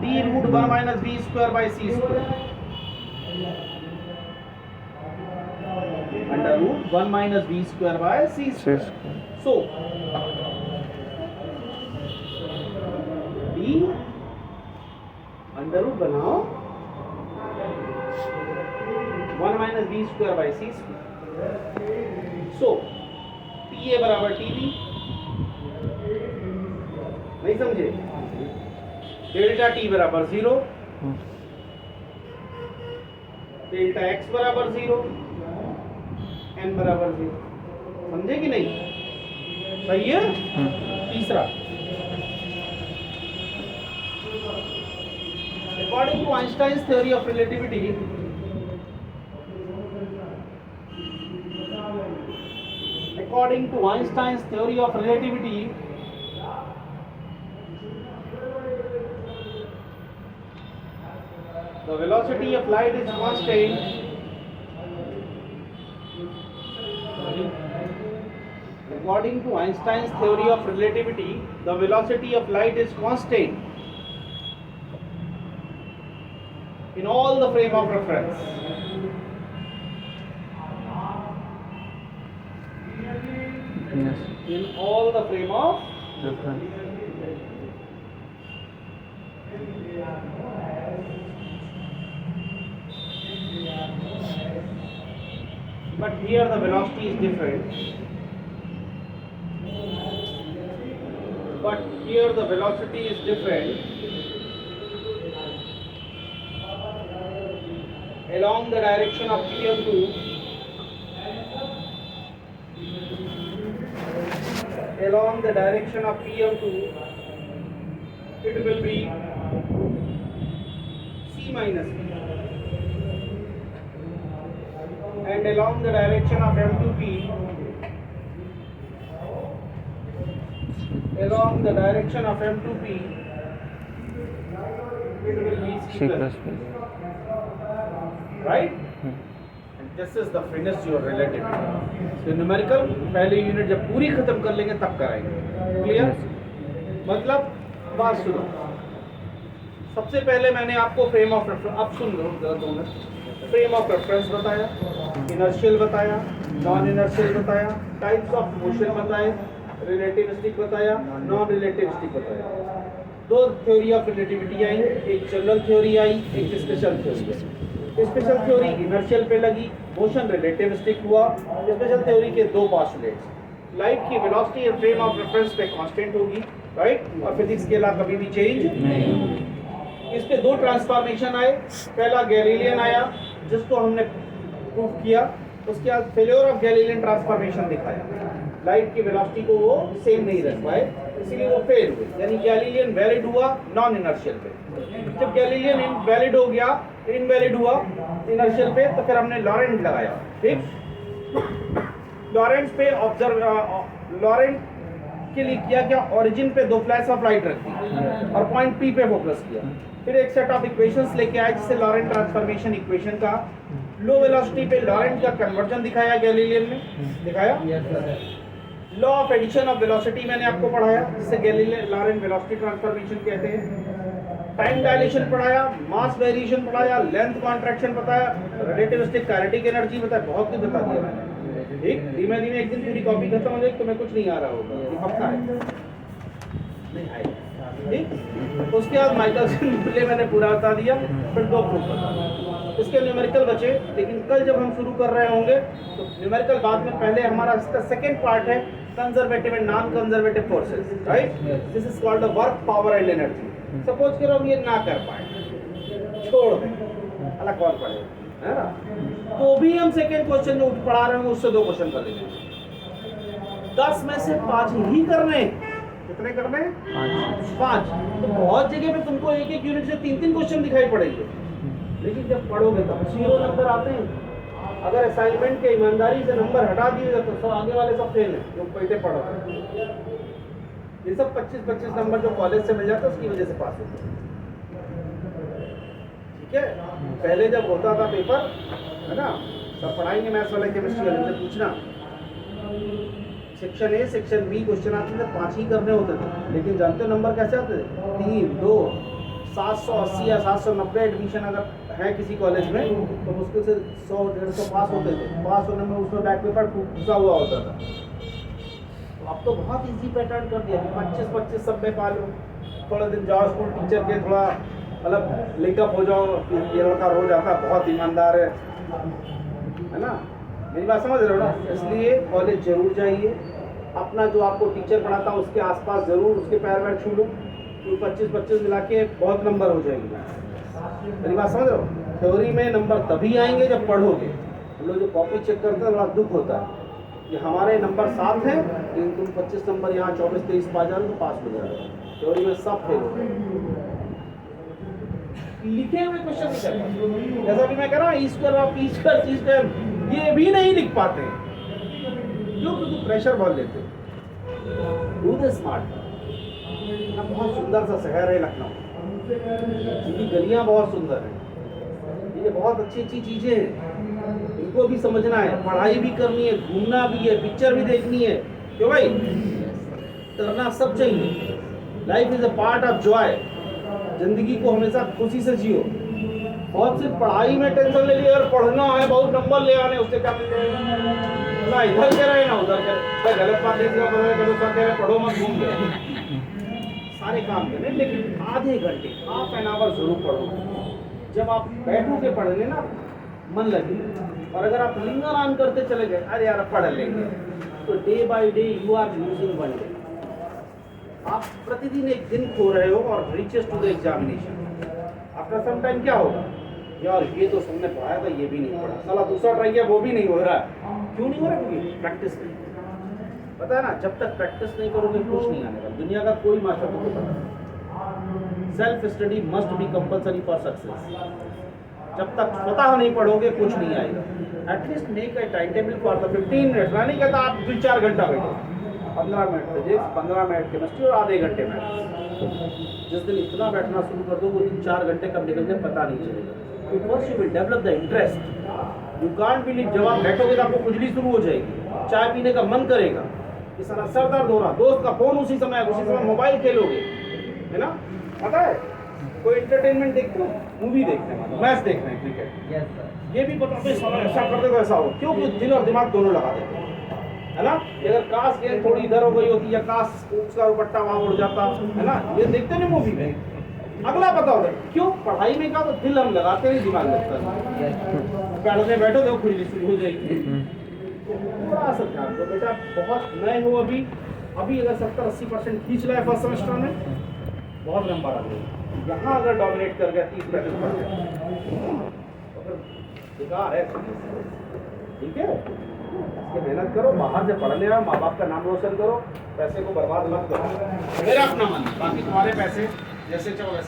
d root 1 minus v square by c square under root 1 minus v square by c square. So d under root बनाओ 1 minus v square by c square. So ta बराबर tb, नहीं समझे? Delta T बराबर 0, delta x बराबर 0, N बराबर 0. समझे कि नहीं? सही है. तीसरा, according to Einstein's theory of relativity, according to Einstein's theory of relativity, the velocity of light is constant. According to Einstein's theory of relativity, the velocity of light is constant in all the frame of reference. Yes. In all the frame of Different. but here the velocity is different. But here the velocity is different along the direction of PM2. Along the direction of PM2, it will be C minus B. And along the direction of M2P, along the direction of M2P, it will be C C plus plus B. B. Right? And this is the finished your relativity. So numerical पहले unit जब पूरी खत्म कर लेंगे तब कराएंगे. Clear? मतलब बात सुनो. सबसे पहले मैंने आपको फ्रेम ऑफ रेफरेंस, अब सुन लो दो मिनट. फ्रेम ऑफ रेफरेंस बताया, इनर्शियल बताया, नॉन इनर्शियल बताया, टाइप्स ऑफ मोशन बताए, रिलेटिविस्टिक बताया, नॉन रिलेटिविस्टिक बताया. दो थ्योरी ऑफ रिलेटिविटी आई, एक जनरल थ्योरी आई, एक स्पेशल थ्योरी आई. स्पेशल थ्योरी इनर्शियल पे लगी, मोशन रिलेटिविस्टिक हुआ. स्पेशल थ्योरी के दो पोस्टुलेट्स, लाइट की वेलोसिटी और फ्रेम ऑफ रेफरेंस पे कांस्टेंट होगी, राइट, और फिजिक्स के अलावा कभी भी चेंज नहीं. इस पे दो ट्रांसफॉर्मेशन आए. पहला गैलीलियन आया जिसको हमने प्रूव किया, उसके बाद फेल्योर ऑफ गैलीलियन ट्रांसफॉर्मेशन दिखाया. लाइट की वेलोसिटी को वो सेम नहीं रख पाए, इसीलिए वो फेल हुए. यानी गैलीलियन वैलिड हुआ नॉन इनर्शियल पे. जब गैलीलियन इनवैलिड हो गया, इनवैलिड हुआ इनर्शियल पे, तो फिर हमने लॉरेंट लगाया. ठीक, लॉरेंट पे लॉरेंट के लिए किया क्या, ओरिजिन पे दो फ्लैश ऑफ लाइट रख दी और पॉइंट पी पे फोकस किया. फिर एक सेट ऑफ इक्वेशंस लेके आए जिससे लॉरेंट ट्रांसफॉर्मेशन इक्वेशन का लो वेलोसिटी पे लॉरेंट का कन्वर्जन दिखाया गैलीलियन में. दिखाया. Law of addition of velocity मैंने आपको पढ़ाया, जिससे गैलीलियन लॉरेंट वेलोसिटी ट्रांसफॉर्मेशन कहते हैं. टाइम डायलेशन पढ़ाया, मास वेरिएशन पढ़ाया, लेंथ कॉन्ट्रैक्शन बताया, रिलेटिविस्टिक काइनेटिक एनर्जी बताया. बहुत कुछ बता दिया मैंने. ठीक, धीमे धीमे एक दिन पूरी कॉपी खत्म हो जाएगी तो मैं कुछ नहीं आ रहा होगा, ये पक्का है. नहीं आएगा. ठीक, उसके बाद माइकलसन मूल्य मैंने पूरा बता दिया, फिर दो प्रूफ बता दिया. इसके न्यूमेरिकल बचे, लेकिन कल जब हम शुरू कर रहे होंगे तो न्यूमेरिकल बाद में. पहले हमारा इसका सेकेंड पार्ट है conservative and non conservative forces, right. This is called the work, power and energy. Suppose करो हम ये ना कर पाए, छोड़ दें, अलग कौन पढ़ेगा, है ना. तो भी हम सेकेंड क्वेश्चन जो पढ़ा रहे हैं उससे दो क्वेश्चन कर लेंगे. 10 में से 5 ही करने. कितने करने? 5. तो बहुत जगह पे तुमको एक एक यूनिट से 3-3 क्वेश्चन दिखाई पड़ेंगे, लेकिन जब पढ़ोगे तब 0 नंबर आते हैं. अगर असाइनमेंट के ईमानदारी से नंबर हटा दिए तो सब आगे वाले सब फेल हैं जो पहले पढ़ो. ये सब 25-25 नंबर जो कॉलेज से मिल जाते हैं उसकी वजह से पास होते हैं. ठीक है, पहले जब होता था पेपर, है ना, सब पढ़ाएंगे मैथ्स वाले, केमिस्ट्री वाले से पूछना. Section A, section B question आते थे, 5 ही करने होते थे, लेकिन जानते हो नंबर कैसे आते थे? 3, 2, 780 या 790 एडमिशन अगर है किसी कॉलेज में तो मुश्किल से 100-150 पास होते थे। पास होने में उसमें बैक पेपर घुसा हुआ होता था। तो अब तो बहुत इजी पैटर्न कर दिया, 25-25 सब में पा लो, थोड़े दिन जाओ स्कूल टीचर के, थोड़ा मतलब लिंकअप हो जाओ, ये लड़का रोज आता बहुत ईमानदार है ना, मेरी बात समझ रहे हो ना। इसलिए कॉलेज जरूर जाइए, अपना जो आपको टीचर पढ़ाता है उसके आसपास जरूर उसके पैर वैर छू लो, तो 25-25 मिला के बहुत नंबर हो जाएंगे। मेरी बात समझ रहे हो। थ्योरी में नंबर तभी आएंगे जब पढ़ोगे। हम लोग जो कॉपी चेक करते हैं बड़ा दुख होता है कि हमारे नंबर 7 हैं लेकिन तुम 25 नंबर यहाँ 24-23 पा जा रहे हो तो पास हो जाएगा। थ्योरी में सब फेल हो गए, लिखे हुए क्वेश्चन नहीं कर पाते। जैसा भी मैं कह रहा हूँ ईश्वर ये भी नहीं लिख पाते क्यों? क्योंकि प्रेशर बहुत लेते। Do the smart. बहुत सुंदर सा शहर है लखनऊ, इनकी गलियां बहुत सुंदर हैं, ये बहुत अच्छी अच्छी चीजें हैं, इनको भी समझना है, पढ़ाई भी करनी है, घूमना भी है, पिक्चर भी देखनी है, क्यों भाई? करना सब चाहिए। Life is a part of Joy. जिंदगी को हमेशा खुशी से जियो। बहुत सिर्फ पढ़ाई में टेंशन ले लिया, अगर पढ़ना है बहुत नंबर ले आने, उससे क्या मिल जाएगा? ना इधर कह रहे ना उधर कह रहे, गलत बात है, पढ़ो मत घूम गए, सारे काम करें लेकिन आधे घंटे हाफ एन आवर जरूर पढ़ो। जब आप बैठोगे पढ़ने ना मन लगे, और अगर आप लिंगर ऑन करते चले गए अरे यार पढ़ लेंगे, तो day by day you are losing one day. आप प्रतिदिन एक दिन खो रहे हो और reaches to the examination. After some time क्या होगा, यार ये तो सबने पढ़ाया था ये भी नहीं पढ़ा, साला दूसरा ट्राई किया वो भी नहीं हो रहा है। क्यों नहीं हो रहा? क्योंकि प्रैक्टिस नहीं। पता है ना, जब तक प्रैक्टिस नहीं करोगे कुछ नहीं आने वाला। दुनिया का कोई मास्टर तुमको पता है। Self study must be compulsory for success. जब तक स्वतः नहीं पढ़ोगे कुछ नहीं आएगा। At least make a time table for the 15 minutes. मैं नहीं कहता आप 3-4 घंटा बैठो, 15 मिनट फिजिक्स, 15 मिनट केमिस्ट्री और आधे घंटे मैथ्स। जिस दिन इतना बैठना शुरू कर दो वो दिन 4 घंटे कब निकल जाए पता नहीं चलेगा। First you will develop the interest. You can't believe, जब आप बैठोगे तो आपको खुजली शुरू हो जाएगी, चाय पीने का मन करेगा, कि सारा सर दर्द हो रहा, दोस्त का फोन उसी समय मोबाइल खेलोगे, है ना। पता है कोई एंटरटेनमेंट देखते हो, मूवी देखते हैं, मैच देखते हैं, क्रिकेट, ये भी बताते हैं ऐसा करते तो ऐसा हो, क्यों? दिल और दिमाग दोनों लगा देते हैं, है ना। अगर काश गेंद थोड़ी इधर हो गई होती या काश उसका दुपट्टा वहां उड़ जाता, है ना, ये देखते नहीं मूवी में। अगला पता होता है क्यों? पढ़ाई में का तो दिल हम लगाते नहीं, दिमाग लगता है। पढ़ने बैठो देखो खुजली शुरू हो जाएगी। थोड़ा सा ध्यान दो बेटा, बहुत नए हो अभी अगर 70-80% खींच रहा है फर्स्ट सेमेस्टर में, बहुत नंबर आ गए। यहाँ अगर डोमिनेट कर गया 30-35% तो फिर बेकार है। ठीक है, इसके मेहनत करो, बाहर से पढ़ने आओ, माँ बाप का नाम रोशन करो, पैसे को बर्बाद मत करो। मेरा अपना मन, बाकी तुम्हारे पैसे जैसे चाहो वैसे